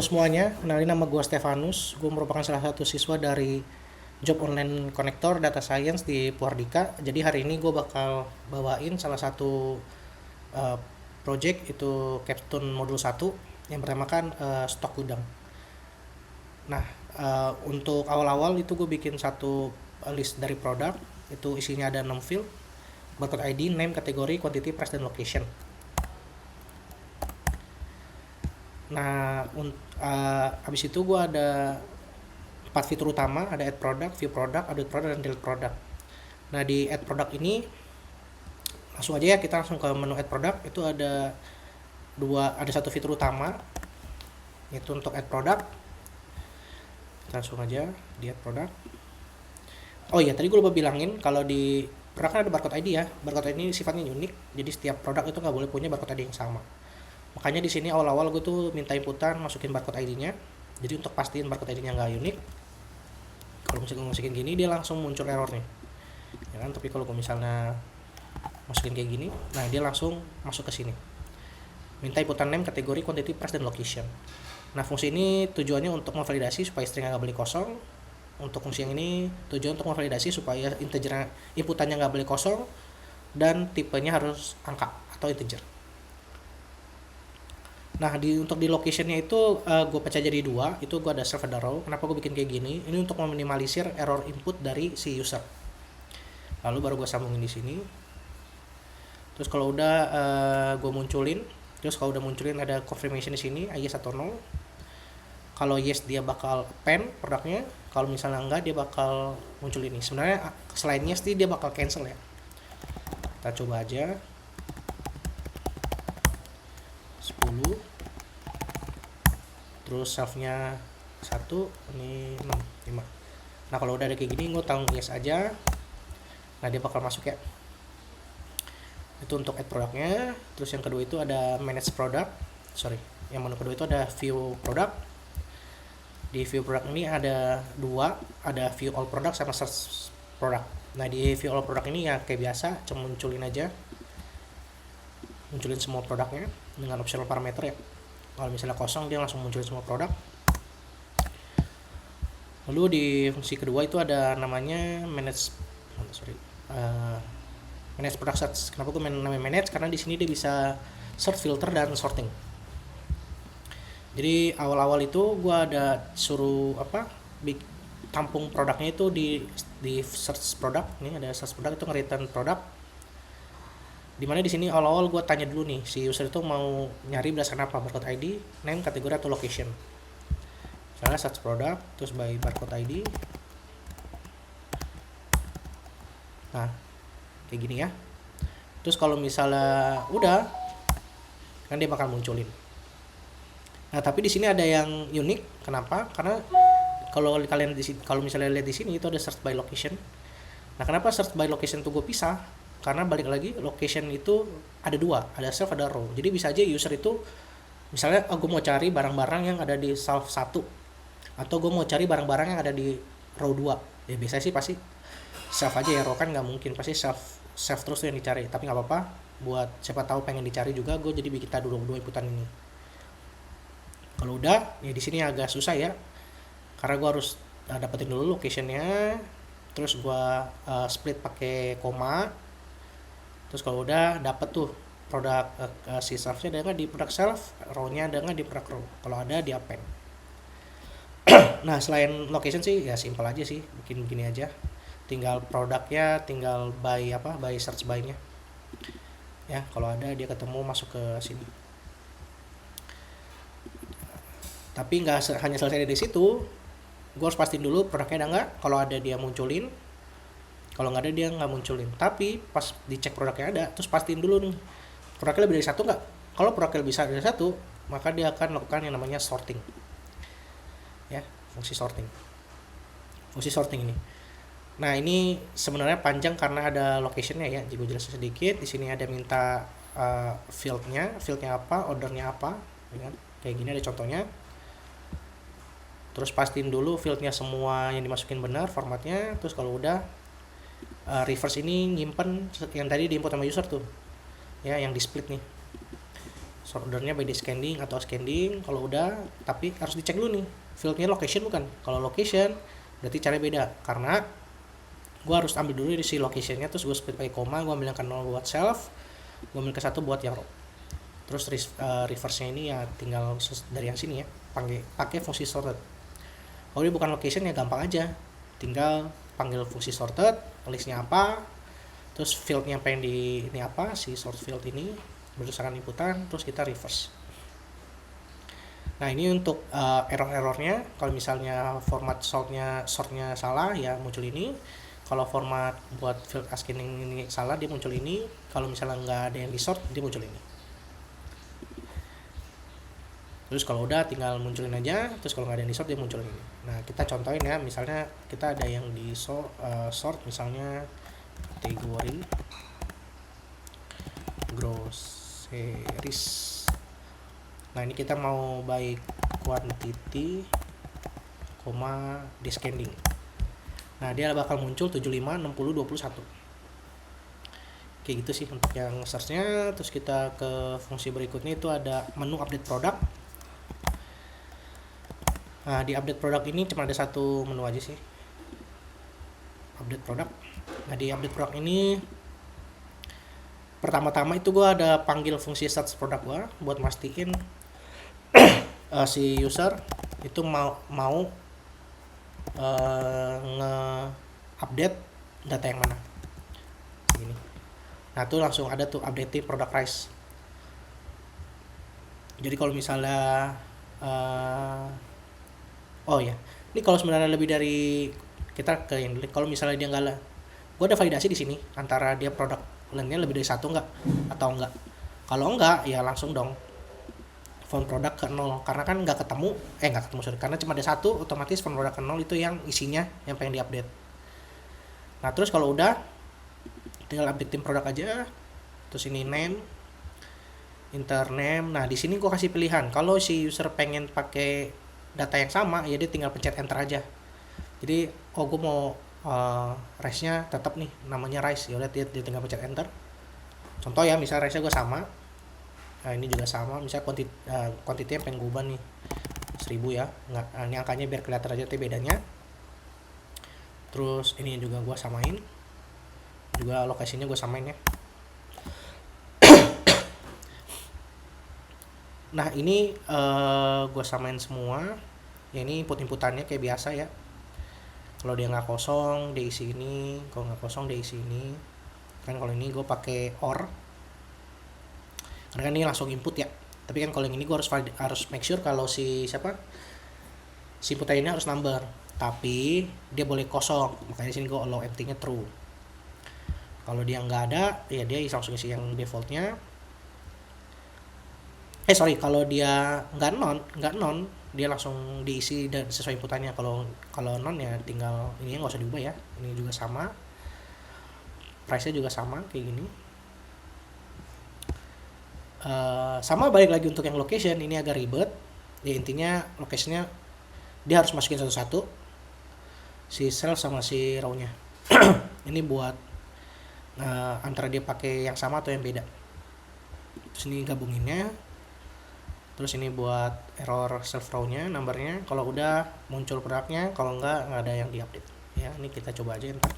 Semuanya, kenalin nama gue Stefanus. Gue merupakan salah satu siswa dari Job Online Connector Data Science di Puardika. Jadi hari ini gue bakal bawain salah satu uh, project itu Capstone Modul 1 yang bertemakan stok gudang. Nah, untuk awal-awal itu gue bikin satu list dari produk. Itu isinya ada 6 field, barcode ID, name, kategori, quantity, price, dan location. Nah, habis itu gue ada 4 fitur utama, ada add product, view product, update product, dan delete product. Nah, di add product ini langsung aja ya, kita langsung ke menu add product. Itu ada satu fitur utama, itu untuk add product. Langsung aja di add product. Oh iya, tadi gue lupa bilangin kalau di produk kan ada barcode ID ya. Barcode ID ini sifatnya unik, jadi setiap produk itu nggak boleh punya barcode ID yang sama. Makanya di sini awal-awal gue tuh minta inputan masukin barcode ID-nya. Jadi untuk pastiin barcode ID-nya nggak unik, kalau misalnya masukin gini dia langsung muncul errornya, ya kan. Tapi kalau gue misalnya masukin kayak gini, nah dia langsung masuk ke sini. Minta inputan name, kategori, quantity, price, dan location. Nah, fungsi ini tujuannya untuk memvalidasi supaya string nggak boleh kosong. Untuk fungsi yang ini tujuan untuk memvalidasi supaya integer inputannya nggak boleh kosong dan tipenya harus angka atau integer. Nah, untuk di locationnya itu gue pecah jadi dua. Itu gue ada serve, ada row. Kenapa gue bikin kayak gini? Ini untuk meminimalisir error input dari si user. Lalu baru gue sambungin di sini. Terus kalau udah gue munculin. Terus kalau udah munculin ada confirmation di sini, yes atau no. Kalau yes dia bakal append produknya. Kalau misalnya enggak dia bakal muncul ini. Sebenarnya selain yes dia bakal cancel ya. Kita coba aja. 10. Terus self-nya 1, ini 6, 5. Nah, kalau udah ada kayak gini gue tahu yes aja. Nah, dia bakal masuk ya. Itu untuk add produknya. Terus yang kedua itu ada manage product. Yang menu kedua itu ada view product. Di view product ini ada dua, ada view all product sama search product. Nah, di view all product ini ya kayak biasa, cuma munculin semua produknya dengan optional parameter ya. Kalau misalnya kosong dia langsung munculin semua produk. Lalu di fungsi kedua itu ada namanya manage product search. Kenapa gue namanya manage? Karena di sini dia bisa search, filter, dan sorting. Jadi awal-awal itu gue ada suruh tampung produknya itu di search product. Ini ada search product, itu nge-return produk. Dimana di sini awal-awal gue tanya dulu nih, si user itu mau nyari berdasarkan apa, barcode ID, name, kategori, atau location. Misalnya search product, terus by barcode ID. Nah, kayak gini ya. Terus kalau misalnya udah, kan dia bakal munculin. Nah, tapi di sini ada yang unik. Kenapa? Karena kalau kalian kalau misalnya lihat di sini itu ada search by location. Nah, kenapa search by location tuh gue pisah? Karena balik lagi location itu ada dua, ada self, ada row. Jadi bisa aja user itu misalnya gue mau cari barang-barang yang ada di self 1 atau gue mau cari barang-barang yang ada di row 2. Ya biasanya sih pasti self aja ya, row kan nggak mungkin, pasti self terus tuh yang dicari. Tapi nggak apa-apa, buat siapa tahu pengen dicari juga, gue jadi bikin dua inputan ini. Kalau udah ya di sini agak susah ya, karena gue harus dapetin dulu locationnya, terus gue split pakai koma. Terus kalau udah dapet tuh produk si self-nya ada nggak di produk self, row-nya ada nggak di produk row. Kalau ada di append. Nah, selain location sih ya simpel aja sih, bikin begini aja. Tinggal produknya, tinggal by search by-nya. Ya, kalau ada dia ketemu masuk ke sini. Tapi nggak hanya selesai dari situ, gue harus pastiin dulu produknya ada nggak. Kalau ada dia munculin, kalau nggak ada dia nggak munculin. Tapi pas dicek produknya ada, terus pastiin dulu nih produknya lebih dari satu nggak. Kalau produknya bisa dari satu, maka dia akan melakukan yang namanya sorting ya, fungsi sorting ini. Nah, ini sebenarnya panjang karena ada locationnya ya. Jadi gue jelasin sedikit. Di sini ada minta fieldnya apa, ordernya apa, ya. Kayak gini ada contohnya. Terus pastiin dulu fieldnya semua yang dimasukin benar formatnya. Terus kalau udah reverse ini nyimpen yang tadi diinput sama user tuh ya, yang di split nih. sort ordernya by descending atau ascending. Kalau udah, tapi harus dicek dulu nih fieldnya location bukan. Kalau location berarti caranya beda, karena gue harus ambil dulu di si locationnya, terus gue split pakai koma, gue ambil yang ke 0 buat self, gue ambil ke 1 buat yang row. Terus reverse-nya ini ya tinggal dari yang sini ya, pakai fungsi sorted. Kalau dia bukan location ya gampang aja, tinggal panggil fungsi sorted, listnya apa, terus fieldnya pengen di ini apa, si sort field ini berdasarkan inputan, terus kita reverse. Nah ini untuk error-errornya, kalau misalnya format sortnya salah ya muncul ini, kalau format buat field ascending ini salah dia muncul ini, kalau misalnya nggak ada yang di sort dia muncul ini. Terus kalau udah tinggal munculin aja, terus kalau nggak ada yang di sort dia muncul ini. Nah kita contohin ya, misalnya kita ada yang di sort misalnya kategori groceries. Nah ini kita mau by quantity, descending. Nah dia bakal muncul 75, 60, 21. Kayak gitu sih untuk yang search-nya. Terus kita ke fungsi berikutnya, itu ada menu update product. Nah di update product ini cuma ada satu menu aja sih, update product. Nah di update product ini pertama-tama itu gue ada panggil fungsi search product gue buat mastiin si user itu mau nge-update data yang mana gini. Nah tuh langsung ada tuh update product price. Jadi kalau misalnya oh ya, ini kalau sebenarnya lebih dari kita ke yang kalau misalnya dia nggak, gue ada validasi di sini antara dia produk lainnya lebih dari satu nggak atau enggak. Kalau enggak ya langsung dong font produk ke 0, karena kan nggak ketemu karena cuma ada satu, otomatis font produk ke 0 itu yang isinya yang pengen diupdate. Nah terus kalau udah tinggal update tim produk aja, terus ini name, enter name. Nah di sini gue kasih pilihan, kalau si user pengen pakai data yang sama ya dia tinggal pencet enter aja. Jadi gue mau rice-nya tetap nih namanya rice, ya udah dia tinggal pencet enter. Contoh ya, misalnya rice-nya gue sama, nah ini juga sama, misalnya quantity-nya pengen gue ubah nih 1000 ya, nggak, ini angkanya biar kelihatan aja bedanya. Terus ini juga gue samain, juga lokasinya gue samain ya. Nah ini gue samain semua ya, ini inputannya kayak biasa ya. Kalau dia nggak kosong dia isi ini, kalau nggak kosong dia isi ini kan. Kalau ini gue pakai or karena kan ini langsung input ya, tapi kan kalau yang ini gue harus make sure kalau si input ini harus number, tapi dia boleh kosong, makanya sini gue allow empty nya true. Kalau dia nggak ada ya dia langsung isi yang defaultnya. Kalau dia nggak non dia langsung diisi dan sesuai inputannya. Kalau non ya tinggal ini nggak usah diubah ya. Ini juga sama, price nya juga sama kayak gini. Sama balik lagi untuk yang location, ini agak ribet ya. Intinya locationnya dia harus masukin satu-satu si cell sama si row nya. Ini buat antara dia pakai yang sama atau yang beda. Terus ini gabunginnya. Terus ini buat error self row nya, numbernya. Kalau udah muncul produknya, kalau nggak ada yang diupdate ya. Ini kita coba aja ntar.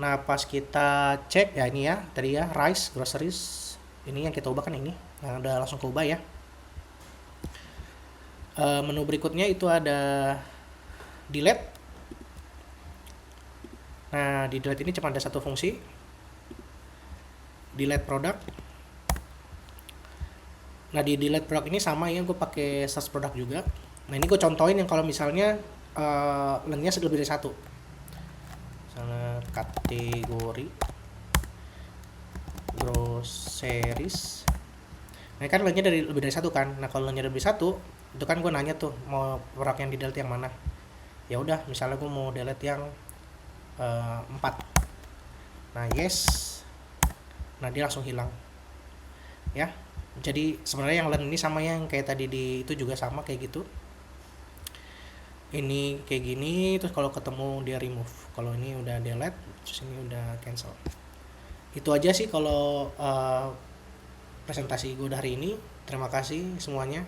Nah pas kita cek ya, ini ya tadi ya rice groceries, ini yang kita ubah kan ini. Nah udah langsung keubah ya. Menu berikutnya itu ada delete. Nah di delete ini cuma ada satu fungsi, delete product. Nah di delete product ini sama ya, gue pakai search product juga. Nah ini gue contohin yang kalau misalnya lennya lebih dari satu, misalnya kategori groceries. Nah kan lennya lebih dari satu kan. Nah kalau lennya lebih dari satu itu kan gue nanya tuh mau produk yang di delete yang mana. Ya udah misalnya gue mau delete yang 4. Nah yes, nah dia langsung hilang ya. Jadi sebenarnya yang len ini sama yang kayak tadi di itu juga sama kayak gitu. Ini kayak gini, terus kalau ketemu dia remove. Kalau ini udah delete, terus ini udah cancel. Itu aja sih kalau presentasi gue hari ini. Terima kasih semuanya.